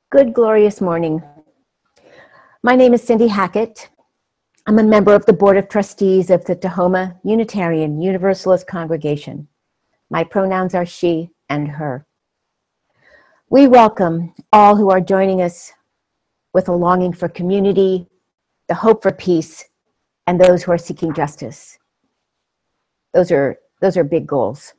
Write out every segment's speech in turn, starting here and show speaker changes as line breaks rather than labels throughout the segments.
Good, glorious morning. My name is Cindy Hackett. I'm a member of the Board of Trustees of the Tahoma Unitarian Universalist congregation. My pronouns are she and her. We welcome all who are joining us with a longing for community, the hope for peace, and those who are seeking justice. Those are big goals.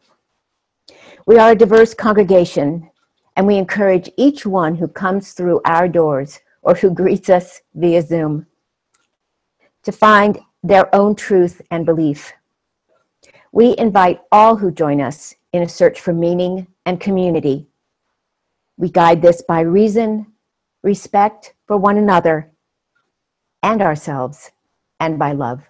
We are a diverse congregation, and we encourage each one who comes through our doors or who greets us via Zoom to find their own truth and belief. We invite all who join us in a search for meaning and community. We guide this by reason, respect for one another and ourselves, and by love.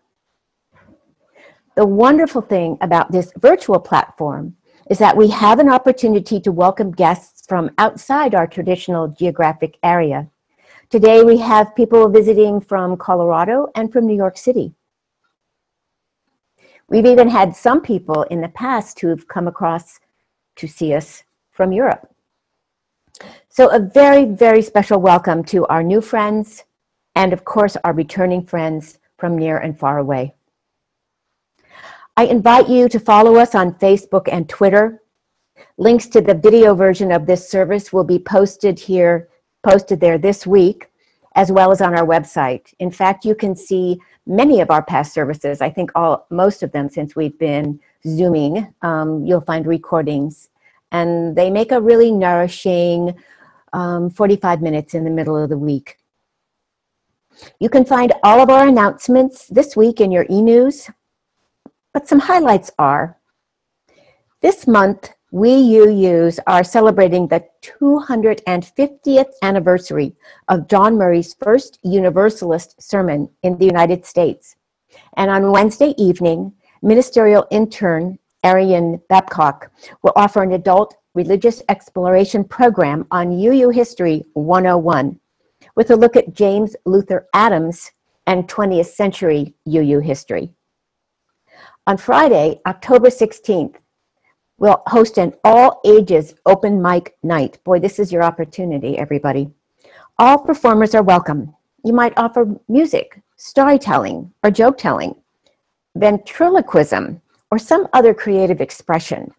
The wonderful thing about this virtual platform is that we have an opportunity to welcome guests from outside our traditional geographic area. Today we have people visiting from Colorado and from New York City. We've even had some people in the past who've come across to see us from Europe. So a very, very special welcome to our new friends and of course our returning friends from near and far away. I invite you to follow us on Facebook and Twitter. Links to the video version of this service will be posted there this week, as well as on our website. In fact, you can see many of our past services, I think most of them since we've been Zooming. You'll find recordings, and they make a really nourishing 45 minutes in the middle of the week. You can find all of our announcements this week in your e-news. But some highlights are, this month, we UUs are celebrating the 250th anniversary of John Murray's first Universalist sermon in the United States. And on Wednesday evening, ministerial intern Arian Babcock will offer an adult religious exploration program on UU History 101 with a look at James Luther Adams and 20th century UU history. On Friday, October 16th, we'll host an all-ages open mic night. Boy, this is your opportunity, everybody. All performers are welcome. You might offer music, storytelling, or joke-telling, ventriloquism, or some other creative expression.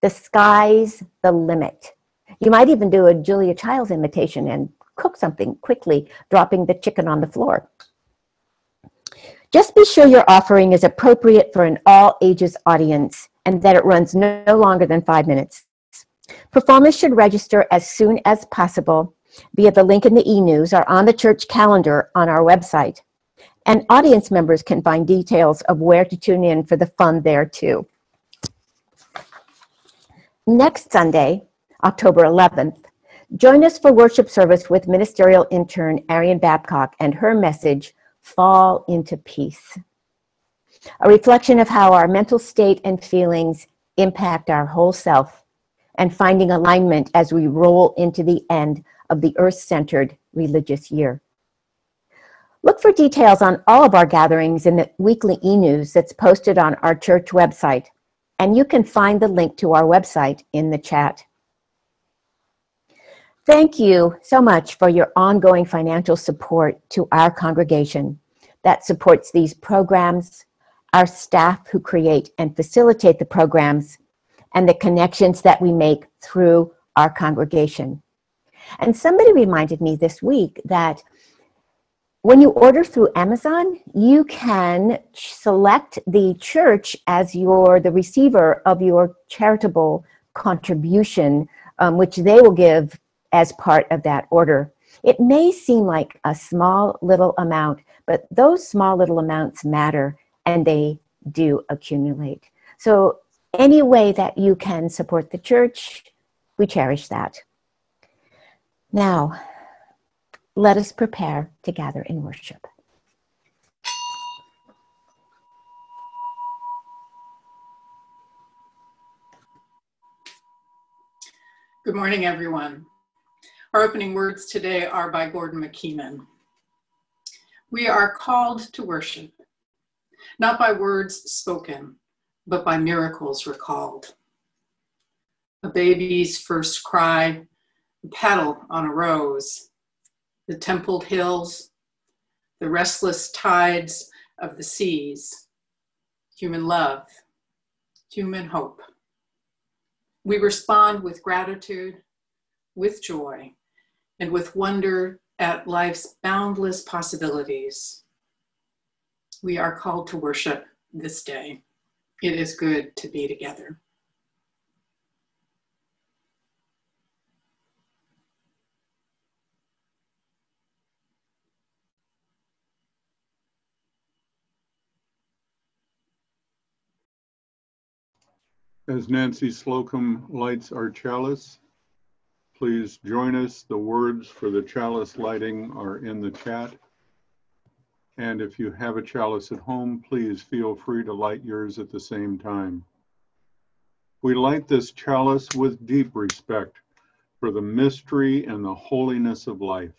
The sky's the limit. You might even do a Julia Childs imitation and cook something quickly, dropping the chicken on the floor. Just be sure your offering is appropriate for an all-ages audience and that it runs no longer than 5 minutes. Performers should register as soon as possible via the link in the e-news or on the church calendar on our website. And audience members can find details of where to tune in for the fun there too. Next Sunday, October 11th, join us for worship service with ministerial intern Arian Babcock and her message, Fall into Peace. A reflection of how our mental state and feelings impact our whole self and finding alignment as we roll into the end of the earth-centered religious year. Look for details on all of our gatherings in the weekly e-news that's posted on our church website, and you can find the link to our website in the chat. Thank you so much for your ongoing financial support to our congregation that supports these programs, our staff who create and facilitate the programs, and the connections that we make through our congregation. And somebody reminded me this week that when you order through Amazon, you can select the church as the receiver of your charitable contribution, which they will give as part of that order. It may seem like a small little amount, but those small little amounts matter and they do accumulate. So any way that you can support the church, we cherish that. Now, let us prepare to gather in worship.
Good morning, everyone. Our opening words today are by Gordon McKeeman. We are called to worship, not by words spoken, but by miracles recalled. A baby's first cry the petal on a rose, the templed hills, the restless tides of the seas, human love, human hope. We respond with gratitude, with joy, and with wonder at life's boundless possibilities. We are called to worship this day. It is good to be together.
As Nancy Slocum lights our chalice, please join us. The words for the chalice lighting are in the chat. And if you have a chalice at home, please feel free to light yours at the same time. We light this chalice with deep respect for the mystery and the holiness of life,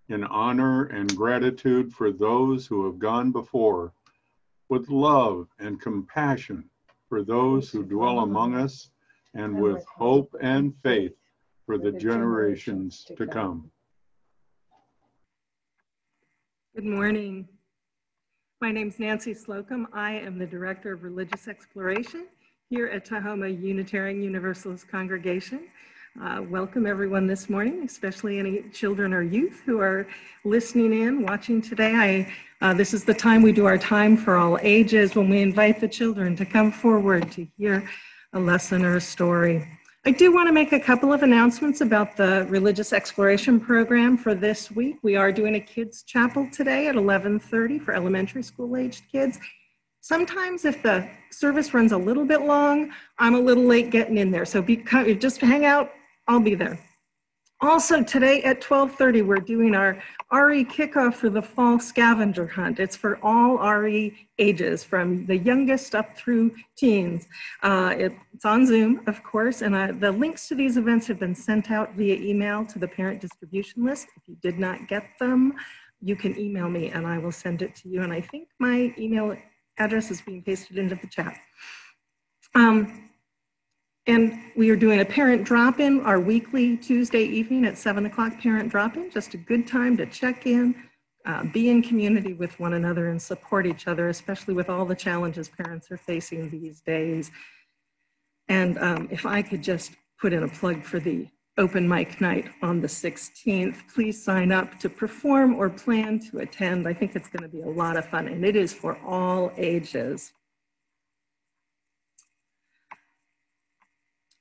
in honor and gratitude for those who have gone before, with love and compassion for those who dwell among us, and with hope and faith for the generations to come.
Good morning. My name's Nancy Slocum. I am the Director of Religious Exploration here at Tahoma Unitarian Universalist Congregation. Welcome everyone this morning, especially any children or youth who are listening in, watching today. This is the time we do our time for all ages when we invite the children to come forward to hear a lesson or a story. I do want to make a couple of announcements about the Religious Exploration program for this week. We are doing a kids chapel today at 11:30 for elementary school aged kids. Sometimes if the service runs a little bit long, I'm a little late getting in there. So just hang out, I'll be there. Also today at 12:30, we're doing our RE kickoff for the fall scavenger hunt. It's for all RE ages, from the youngest up through teens. It's on Zoom, of course, and the links to these events have been sent out via email to the parent distribution list. If you did not get them, you can email me and I will send it to you. And I think my email address is being pasted into the chat. And we are doing a parent drop-in, our weekly Tuesday evening at 7 o'clock parent drop-in, just a good time to check in, be in community with one another and support each other, especially with all the challenges parents are facing these days. And if I could just put in a plug for the open mic night on the 16th, please sign up to perform or plan to attend. I think it's going to be a lot of fun, and it is for all ages.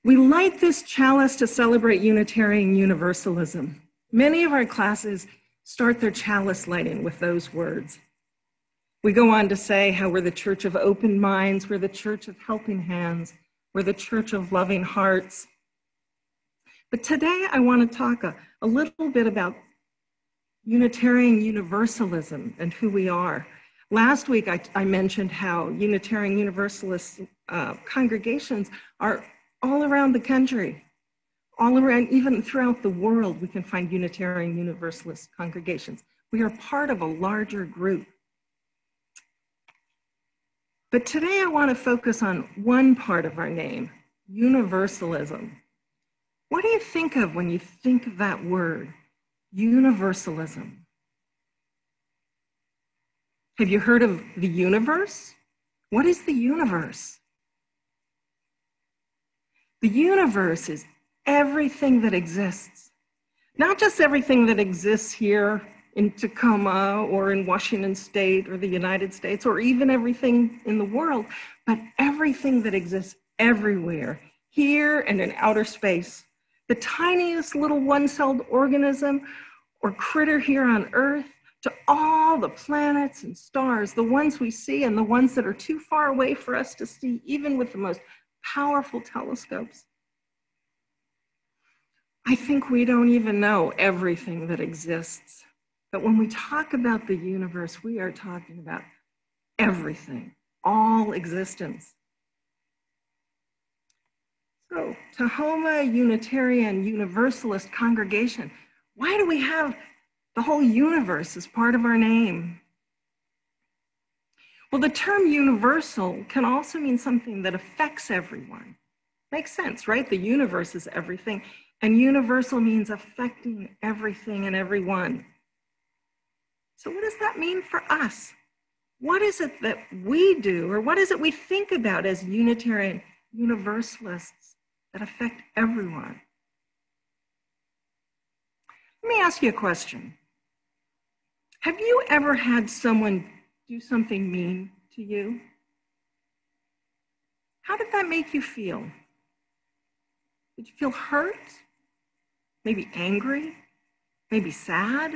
We light this chalice to celebrate Unitarian Universalism. Many of our classes start their chalice lighting with those words. We go on to say how we're the church of open minds, we're the church of helping hands, we're the church of loving hearts. But today I want to talk a little bit about Unitarian Universalism and who we are. Last week I mentioned how Unitarian Universalist congregations are all around the country, all around, even throughout the world, we can find Unitarian Universalist congregations. We are part of a larger group. But today I want to focus on one part of our name, Universalism. What do you think of when you think of that word, Universalism? Have you heard of the universe? What is the universe? The universe is everything that exists, not just everything that exists here in Tacoma or in Washington State or the United States or even everything in the world, but everything that exists everywhere, here and in outer space. The tiniest little one-celled organism or critter here on Earth to all the planets and stars, the ones we see and the ones that are too far away for us to see, even with the most powerful telescopes. I think we don't even know everything that exists. But when we talk about the universe, we are talking about everything, all existence. So, Tahoma Unitarian Universalist Congregation, why do we have the whole universe as part of our name? Well, the term universal can also mean something that affects everyone. Makes sense, right? The universe is everything. And universal means affecting everything and everyone. So what does that mean for us? What is it that we do, or what is it we think about as Unitarian Universalists that affect everyone? Let me ask you a question. Have you ever had someone do something mean to you? How did that make you feel? Did you feel hurt? Maybe angry? Maybe sad?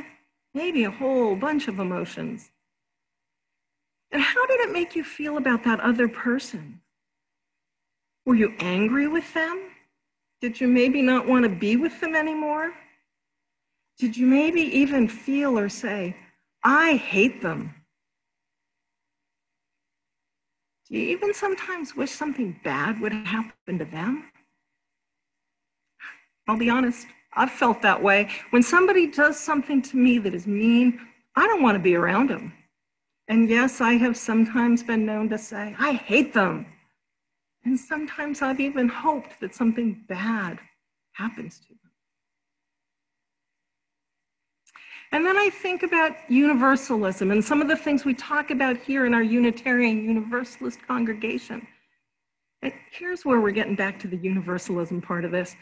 Maybe a whole bunch of emotions. And how did it make you feel about that other person? Were you angry with them? Did you maybe not want to be with them anymore? Did you maybe even feel or say, I hate them? Do you even sometimes wish something bad would happen to them? I'll be honest, I've felt that way. When somebody does something to me that is mean, I don't want to be around them. And yes, I have sometimes been known to say, I hate them. And sometimes I've even hoped that something bad happens to them. And then I think about universalism and some of the things we talk about here in our Unitarian Universalist congregation. And here's where we're getting back to the universalism part of this.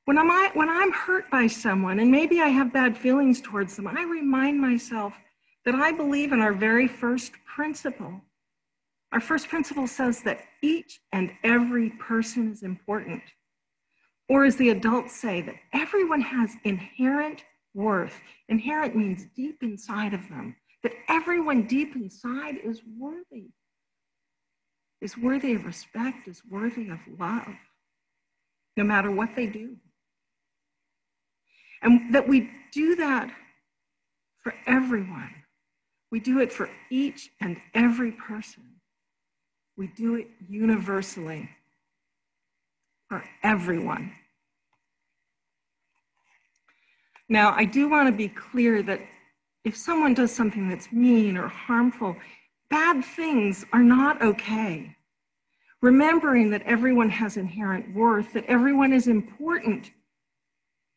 When I'm hurt by someone, and maybe I have bad feelings towards them, I remind myself that I believe in our very first principle. Our first principle says that each and every person is important. Or as the adults say, that everyone has inherent worth. Inherent means deep inside of them. That everyone deep inside is worthy of respect, is worthy of love, no matter what they do. And that we do that for everyone. We do it for each and every person. We do it universally for everyone. Now, I do want to be clear that if someone does something that's mean or harmful, bad things are not okay. Remembering that everyone has inherent worth, that everyone is important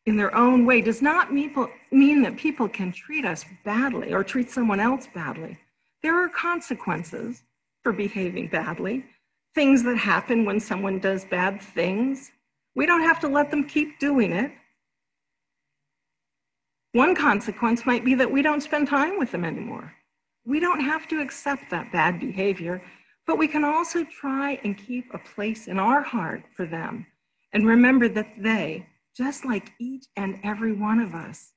in their own way, does not mean that people can treat us badly or treat someone else badly. There are consequences for behaving badly, things that happen when someone does bad things. We don't have to let them keep doing it. One consequence might be that we don't spend time with them anymore. We don't have to accept that bad behavior, but we can also try and keep a place in our heart for them and remember that they, just like each and every one of us,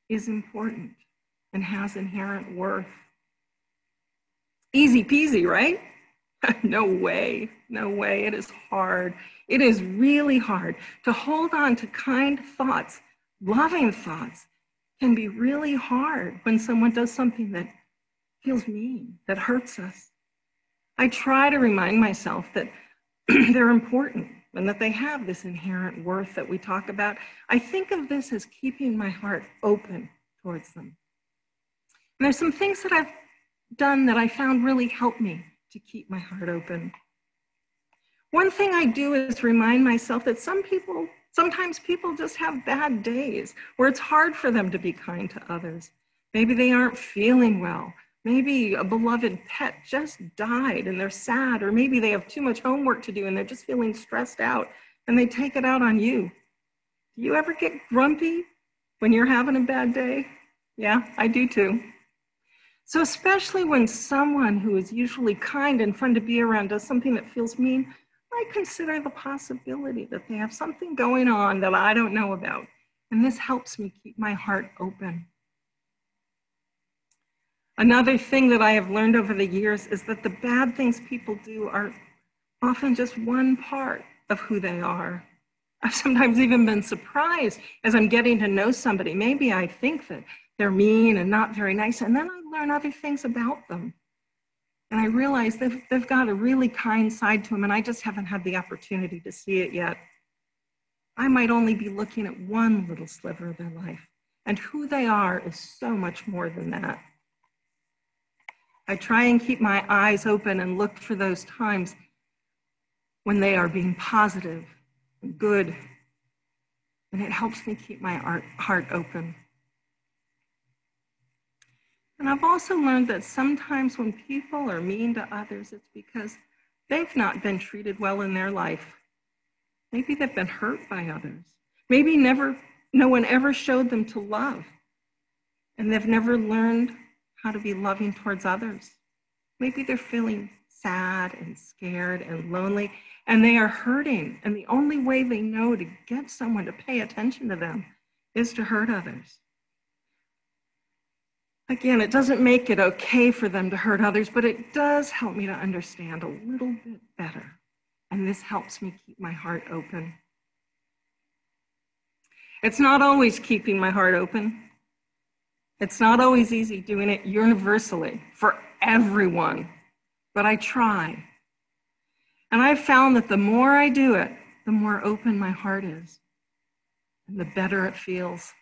is important and has inherent worth. Easy peasy, right? No way, no way. It is hard. It is really hard to hold on to kind thoughts, loving thoughts. Can be really hard when someone does something that feels mean, that hurts us. I try to remind myself that they're important and that they have this inherent worth that we talk about. I think of this as keeping my heart open towards them. And there's some things that I've done that I found really help me to keep my heart open. One thing I do is remind myself that sometimes people just have bad days where it's hard for them to be kind to others. Maybe they aren't feeling well. Maybe a beloved pet just died and they're sad, or maybe they have too much homework to do and they're just feeling stressed out and they take it out on you. Do you ever get grumpy when you're having a bad day? Yeah, I do too. So especially when someone who is usually kind and fun to be around does something that feels mean, I consider the possibility that they have something going on that I don't know about. And this helps me keep my heart open. Another thing that I have learned over the years is that the bad things people do are often just one part of who they are. I've sometimes even been surprised as I'm getting to know somebody. Maybe I think that they're mean and not very nice, and then I learn other things about them. And I realize they've got a really kind side to them, and I just haven't had the opportunity to see it yet. I might only be looking at one little sliver of their life, and who they are is so much more than that. I try and keep my eyes open and look for those times when they are being positive and good and it helps me keep my heart open. And I've also learned that sometimes when people are mean to others, it's because they've not been treated well in their life. Maybe they've been hurt by others. Maybe no one ever showed them to love, and they've never learned how to be loving towards others. Maybe they're feeling sad and scared and lonely, and they are hurting, and the only way they know to get someone to pay attention to them is to hurt others. Again, it doesn't make it okay for them to hurt others, but it does help me to understand a little bit better, and this helps me keep my heart open. It's not always keeping my heart open. It's not always easy doing it universally for everyone, but I try. And I've found that the more I do it, the more open my heart is, and the better it feels.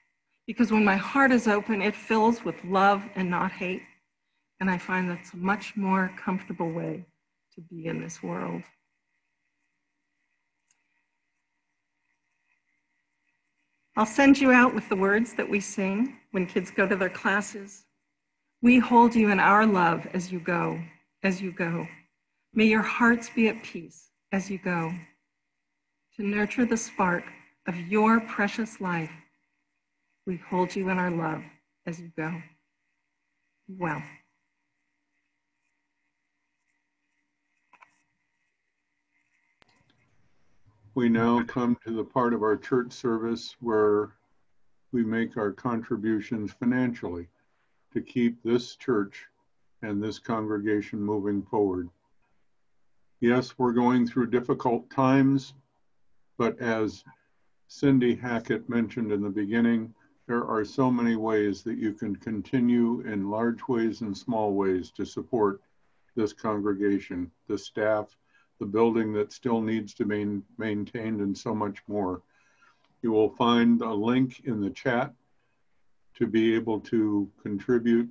Because when my heart is open, it fills with love and not hate. And I find that's a much more comfortable way to be in this world. I'll send you out with the words that we sing when kids go to their classes. We hold you in our love as you go, as you go. May your hearts be at peace as you go. To nurture the spark of your precious life, we hold you in our love as you go. Well.
We now come to the part of our church service where we make our contributions financially to keep this church and this congregation moving forward. Yes, we're going through difficult times, but as Cindy Hackett mentioned in the beginning, there are so many ways that you can continue in large ways and small ways to support this congregation, the staff, the building that still needs to be maintained, and so much more. You will find a link in the chat to be able to contribute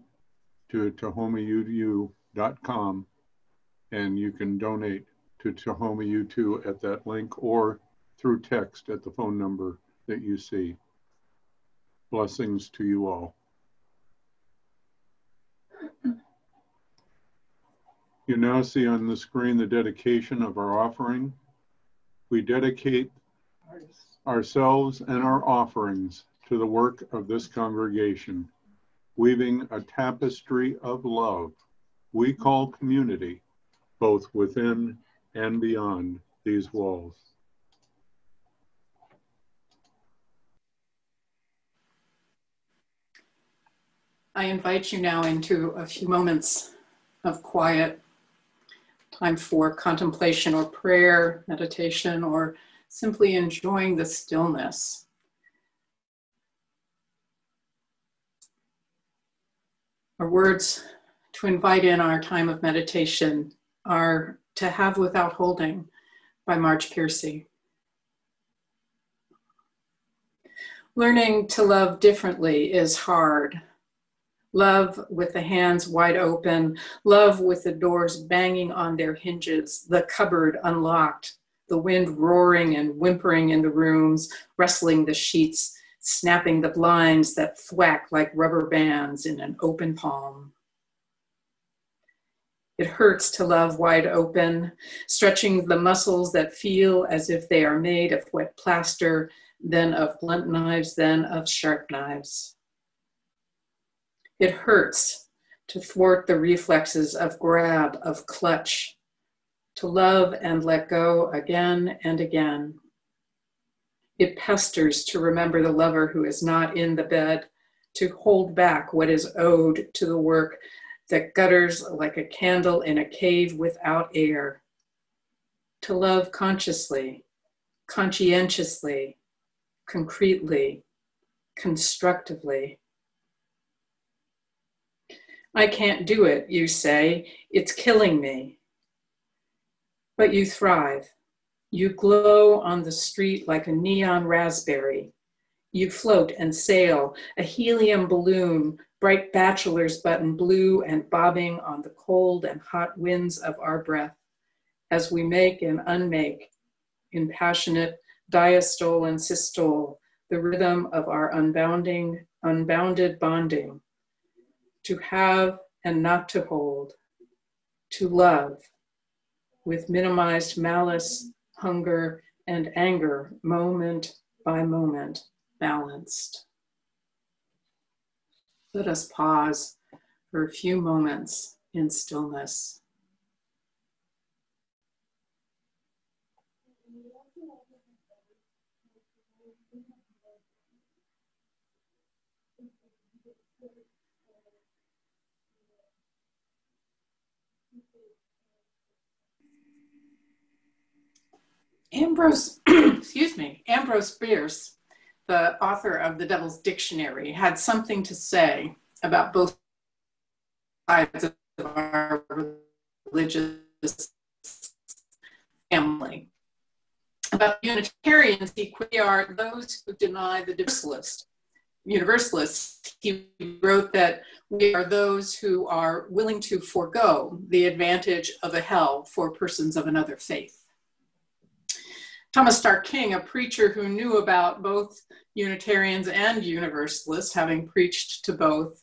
to tahomau.com, and you can donate to Tahoma U2 at that link or through text at the phone number that you see. Blessings to you all. You now see on the screen the dedication of our offering. We dedicate ourselves and our offerings to the work of this congregation, weaving a tapestry of love we call community, both within and beyond these walls.
I invite you now into a few moments of quiet, time for contemplation or prayer, meditation, or simply enjoying the stillness. Our words to invite in our time of meditation are "To Have Without Holding" by Marge Piercy. Learning to love differently is hard. Love with the hands wide open, love with the doors banging on their hinges, the cupboard unlocked, the wind roaring and whimpering in the rooms, rustling the sheets, snapping the blinds that thwack like rubber bands in an open palm. It hurts to love wide open, stretching the muscles that feel as if they are made of wet plaster, then of blunt knives, then of sharp knives. It hurts to thwart the reflexes of grab, of clutch, to love and let go again and again. It pesters to remember the lover who is not in the bed, to hold back what is owed to the work that gutters like a candle in a cave without air. To love consciously, conscientiously, concretely, constructively. I can't do it, you say. It's killing me. But you thrive. You glow on the street like a neon raspberry. You float and sail, a helium balloon, bright bachelor's button blue and bobbing on the cold and hot winds of our breath, as we make and unmake, in passionate diastole and systole, the rhythm of our unbounded bonding, to have and not to hold, to love, with minimized malice, hunger, and anger, moment by moment, balanced. Let us pause for a few moments in stillness. Ambrose Bierce, the author of The Devil's Dictionary, had something to say about both sides of our religious family. About Unitarians, we are those who deny the Universalists. He wrote that we are those who are willing to forego the advantage of a hell for persons of another faith. Thomas Stark King, a preacher who knew about both Unitarians and Universalists, having preached to both,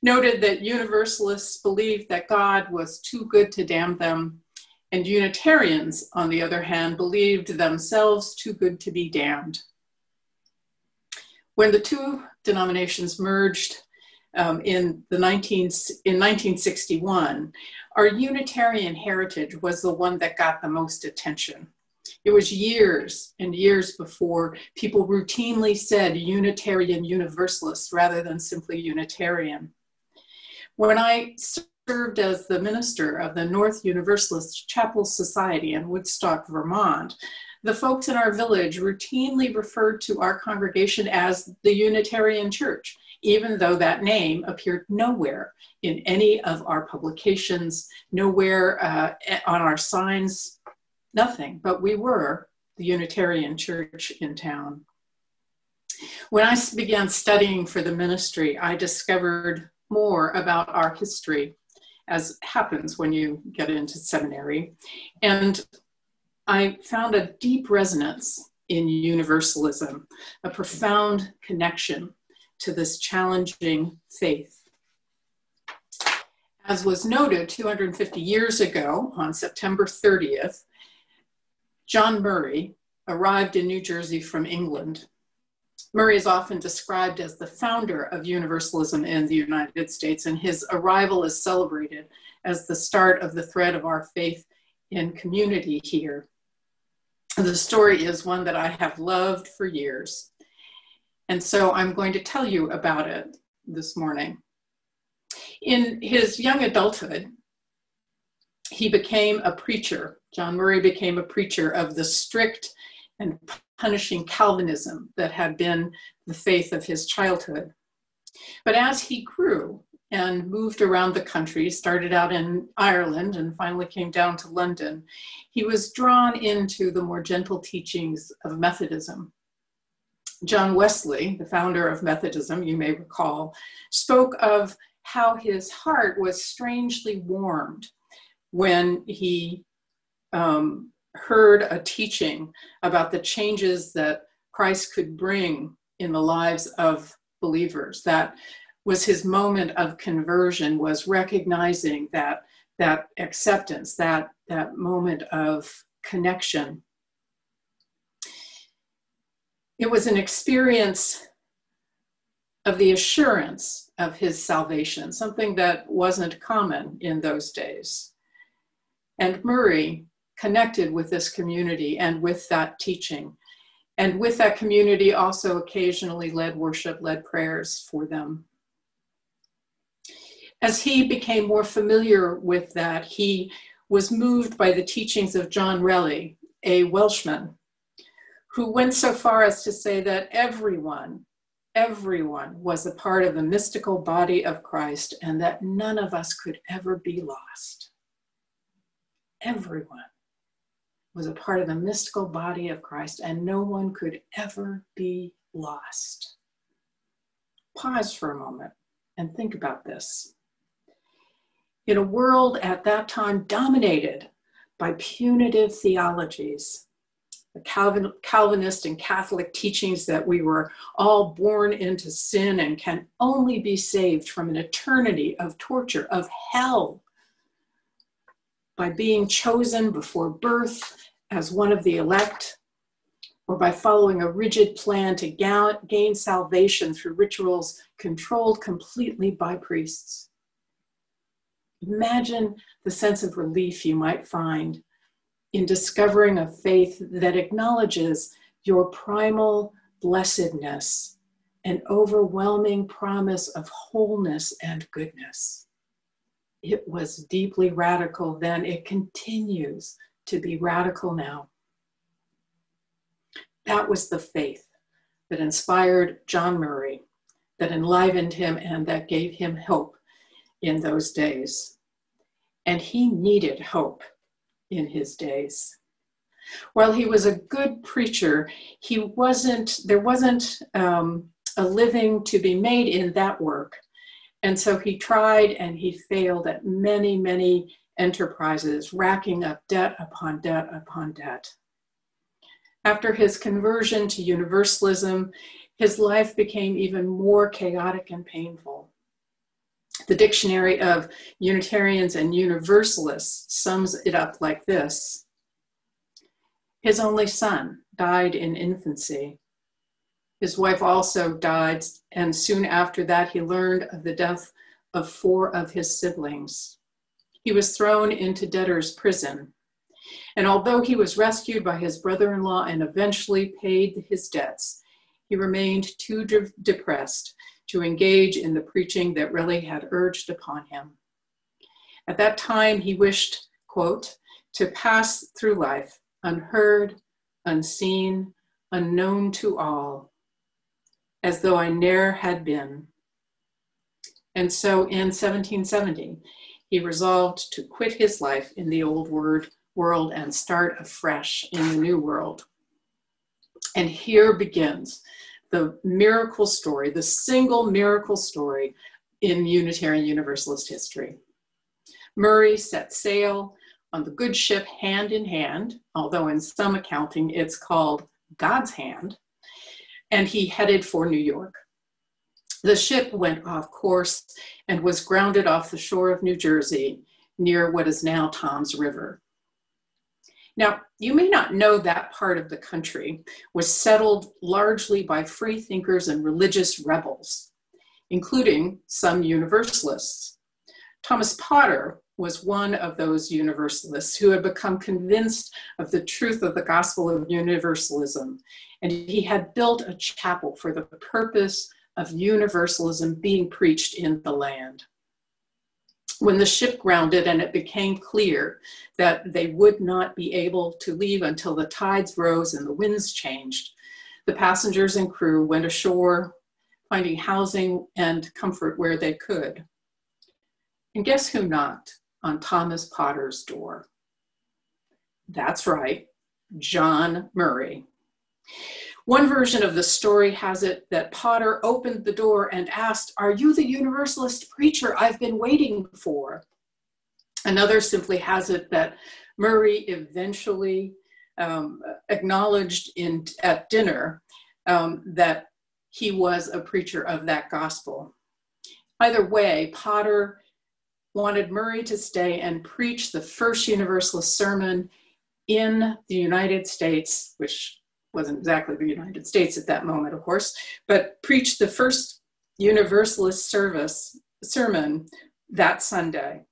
noted that Universalists believed that God was too good to damn them, and Unitarians, on the other hand, believed themselves too good to be damned. When the two denominations merged in 1961, our Unitarian heritage was the one that got the most attention. It was years and years before people routinely said Unitarian Universalist rather than simply Unitarian. When I served as the minister of the North Universalist Chapel Society in Woodstock, Vermont, the folks in our village routinely referred to our congregation as the Unitarian Church, even though that name appeared nowhere in any of our publications, nowhere on our signs, nothing, but we were the Unitarian Church in town. When I began studying for the ministry, I discovered more about our history, as happens when you get into seminary. And I found a deep resonance in Universalism, a profound connection to this challenging faith. As was noted 250 years ago, on September 30th, John Murray arrived in New Jersey from England. Murray is often described as the founder of Universalism in the United States, and his arrival is celebrated as the start of the thread of our faith in community here. The story is one that I have loved for years, and so I'm going to tell you about it this morning. In his young adulthood, he became a preacher. John Murray became a preacher of the strict and punishing Calvinism that had been the faith of his childhood. But as he grew and moved around the country, started out in Ireland and finally came down to London, he was drawn into the more gentle teachings of Methodism. John Wesley, the founder of Methodism, you may recall, spoke of how his heart was strangely warmed when he heard a teaching about the changes that Christ could bring in the lives of believers. That was his moment of conversion, was recognizing that acceptance, that moment of connection. It was an experience of the assurance of his salvation, something that wasn't common in those days. And Murray connected with this community and with that teaching. And with that community also occasionally led worship, led prayers for them. As he became more familiar with that, he was moved by the teachings of John Relly, a Welshman, who went so far as to say that everyone was a part of the mystical body of Christ and that none of us could ever be lost. Everyone was a part of the mystical body of Christ and no one could ever be lost. Pause for a moment and think about this. In a world at that time dominated by punitive theologies, the Calvinist and Catholic teachings that we were all born into sin and can only be saved from an eternity of torture, of hell, by being chosen before birth as one of the elect, or by following a rigid plan to gain salvation through rituals controlled completely by priests. Imagine the sense of relief you might find in discovering a faith that acknowledges your primal blessedness and overwhelming promise of wholeness and goodness. It was deeply radical then. It continues to be radical now. That was the faith that inspired John Murray, that enlivened him, and that gave him hope in those days. And he needed hope in his days. While he was a good preacher, there wasn't a living to be made in that work. And so he tried and he failed at many, many enterprises, racking up debt upon debt upon debt. After his conversion to Universalism, his life became even more chaotic and painful. The Dictionary of Unitarians and Universalists sums it up like this: his only son died in infancy. His wife also died, and soon after that he learned of the death of 4 of his siblings. He was thrown into debtor's prison, and although he was rescued by his brother-in-law and eventually paid his debts, he remained too depressed to engage in the preaching that really had urged upon him. At that time, he wished, quote, to pass through life unheard, unseen, unknown to all, as though I ne'er had been. And so in 1770, he resolved to quit his life in the old world and start afresh in the new world. And here begins the miracle story, the single miracle story in Unitarian Universalist history. Murray set sail on the good ship Hand in Hand, although in some accounting it's called God's Hand, and he headed for New York. The ship went off course and was grounded off the shore of New Jersey near what is now Tom's River. Now, you may not know that part of the country was settled largely by free thinkers and religious rebels, including some Universalists. Thomas Potter was one of those Universalists who had become convinced of the truth of the gospel of Universalism, and he had built a chapel for the purpose of Universalism being preached in the land. When the ship grounded and it became clear that they would not be able to leave until the tides rose and the winds changed, the passengers and crew went ashore, finding housing and comfort where they could. And guess who knocked on Thomas Potter's door? That's right, John Murray. One version of the story has it that Potter opened the door and asked, "Are you the Universalist preacher I've been waiting for?" Another simply has it that Murray eventually acknowledged at dinner that he was a preacher of that gospel. Either way, Potter wanted Murray to stay and preach the first Universalist sermon in the United States, which wasn't exactly the United States at that moment, of course, but preached the first Universalist sermon that Sunday.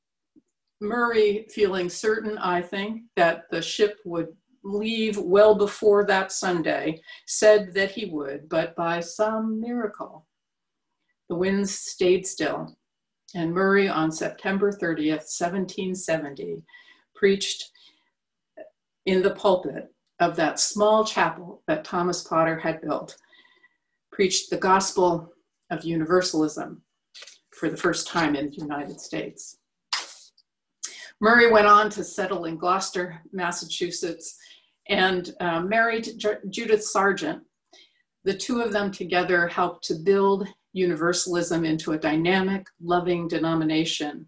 Murray, feeling certain, I think, that the ship would leave well before that Sunday, said that he would, but by some miracle, the winds stayed still, and Murray on September 30th, 1770, preached in the pulpit of that small chapel that Thomas Potter had built, preached the gospel of Universalism for the first time in the United States. Murray went on to settle in Gloucester, Massachusetts, and married Judith Sargent. The two of them together helped to build Universalism into a dynamic, loving denomination.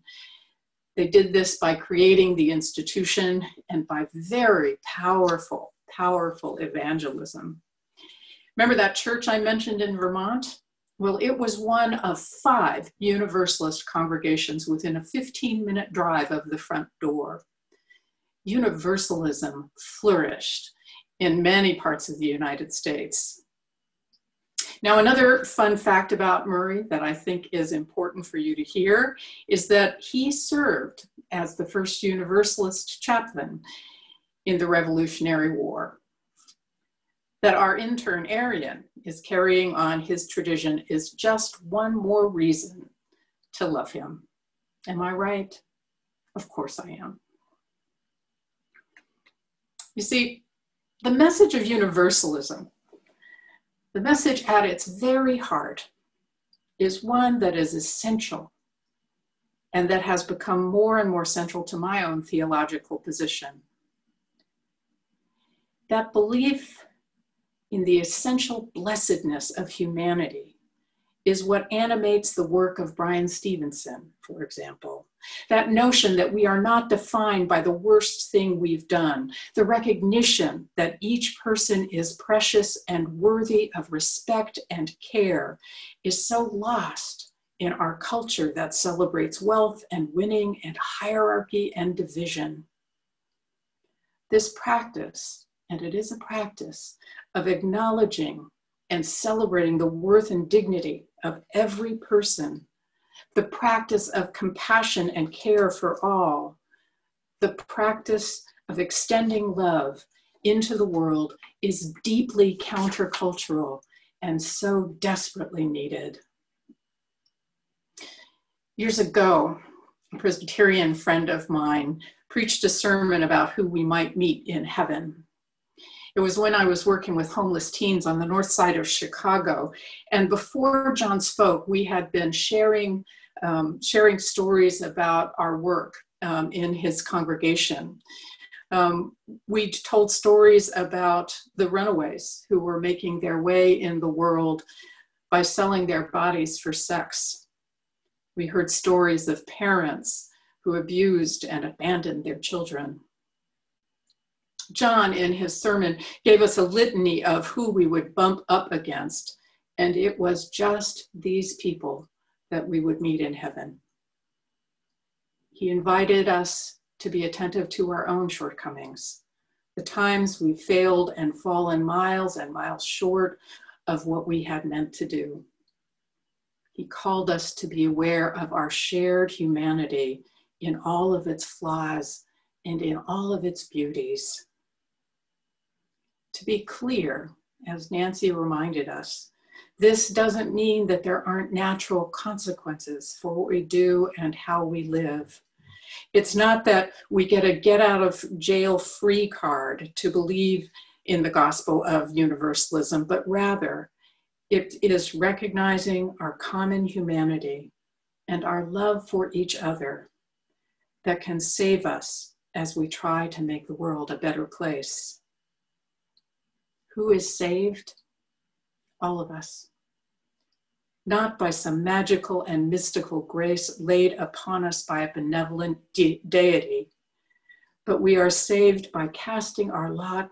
They did this by creating the institution and by very powerful powerful evangelism. Remember that church I mentioned in Vermont? Well, it was one of 5 Universalist congregations within a 15-minute drive of the front door. Universalism flourished in many parts of the United States. Now, another fun fact about Murray that I think is important for you to hear is that he served as the first Universalist chaplain in the Revolutionary War. That our intern, Arian, is carrying on his tradition is just one more reason to love him. Am I right? Of course I am. You see, the message of universalism, the message at its very heart, is one that is essential and that has become more and more central to my own theological position. That belief in the essential blessedness of humanity is what animates the work of Brian Stevenson, for example. That notion that we are not defined by the worst thing we've done, the recognition that each person is precious and worthy of respect and care is so lost in our culture that celebrates wealth and winning and hierarchy and division. This practice, and it is a practice, of acknowledging and celebrating the worth and dignity of every person, the practice of compassion and care for all, the practice of extending love into the world is deeply countercultural and so desperately needed. Years ago, a Presbyterian friend of mine preached a sermon about who we might meet in heaven. It was when I was working with homeless teens on the north side of Chicago. And before John spoke, we had been sharing stories about our work in his congregation. We told stories about the runaways who were making their way in the world by selling their bodies for sex. We heard stories of parents who abused and abandoned their children. John, in his sermon, gave us a litany of who we would bump up against, and it was just these people that we would meet in heaven. He invited us to be attentive to our own shortcomings, the times we failed and fallen miles and miles short of what we had meant to do. He called us to be aware of our shared humanity in all of its flaws and in all of its beauties. To be clear, as Nancy reminded us, this doesn't mean that there aren't natural consequences for what we do and how we live. It's not that we get a get out of jail free card to believe in the gospel of universalism, but rather it is recognizing our common humanity and our love for each other that can save us as we try to make the world a better place. Who is saved? All of us. Not by some magical and mystical grace laid upon us by a benevolent deity, but we are saved by casting our lot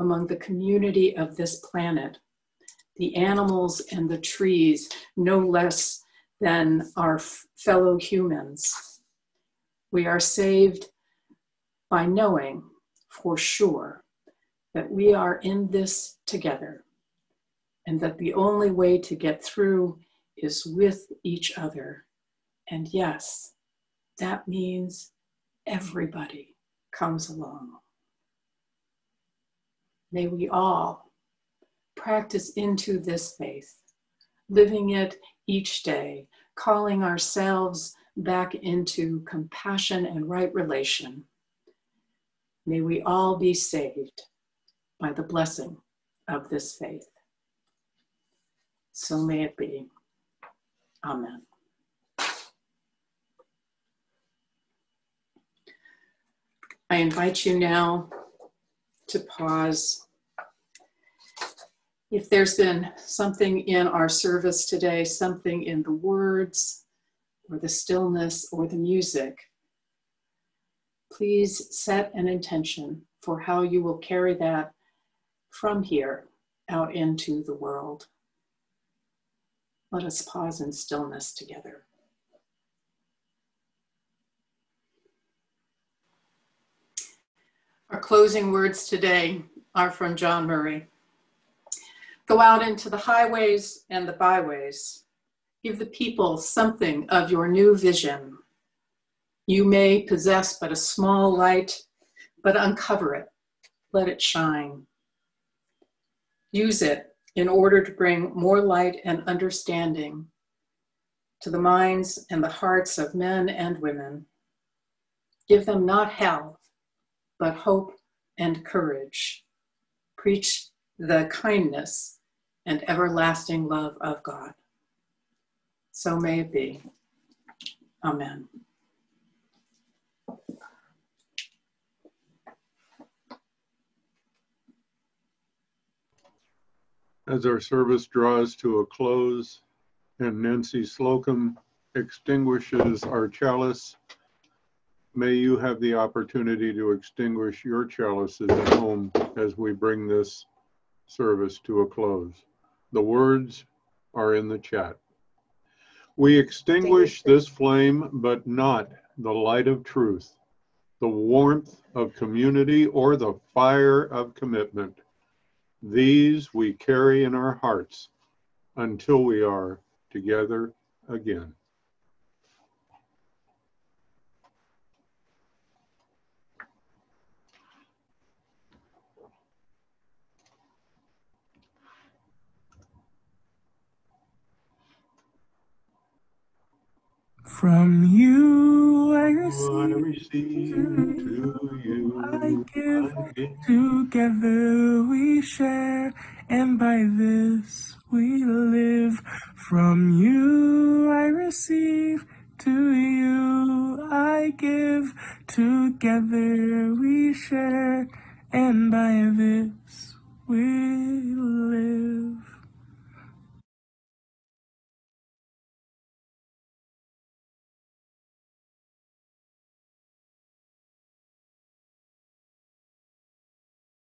among the community of this planet, the animals and the trees, no less than our fellow humans. We are saved by knowing for sure that we are in this together, and that the only way to get through is with each other. And yes, that means everybody comes along. May we all practice into this faith, living it each day, calling ourselves back into compassion and right relation. May we all be saved by the blessing of this faith. So may it be. Amen. I invite you now to pause. If there's been something in our service today, something in the words or the stillness or the music, please set an intention for how you will carry that from here out into the world. Let us pause in stillness together. Our closing words today are from John Murray. Go out into the highways and the byways. Give the people something of your new vision. You may possess but a small light, but uncover it. Let it shine. Use it in order to bring more light and understanding to the minds and the hearts of men and women. Give them not hell, but hope and courage. Preach the kindness and everlasting love of God. So may it be. Amen.
As our service draws to a close and Nancy Slocum extinguishes our chalice, may you have the opportunity to extinguish your chalices at home as we bring this service to a close. The words are in the chat. We extinguish this flame, but not the light of truth, the warmth of community, or the fire of commitment. These we carry in our hearts until we are together again.
From you I
receive
to you, I give, together we share, and by this we live. From you I receive, to you I give, together we share, and by this we live.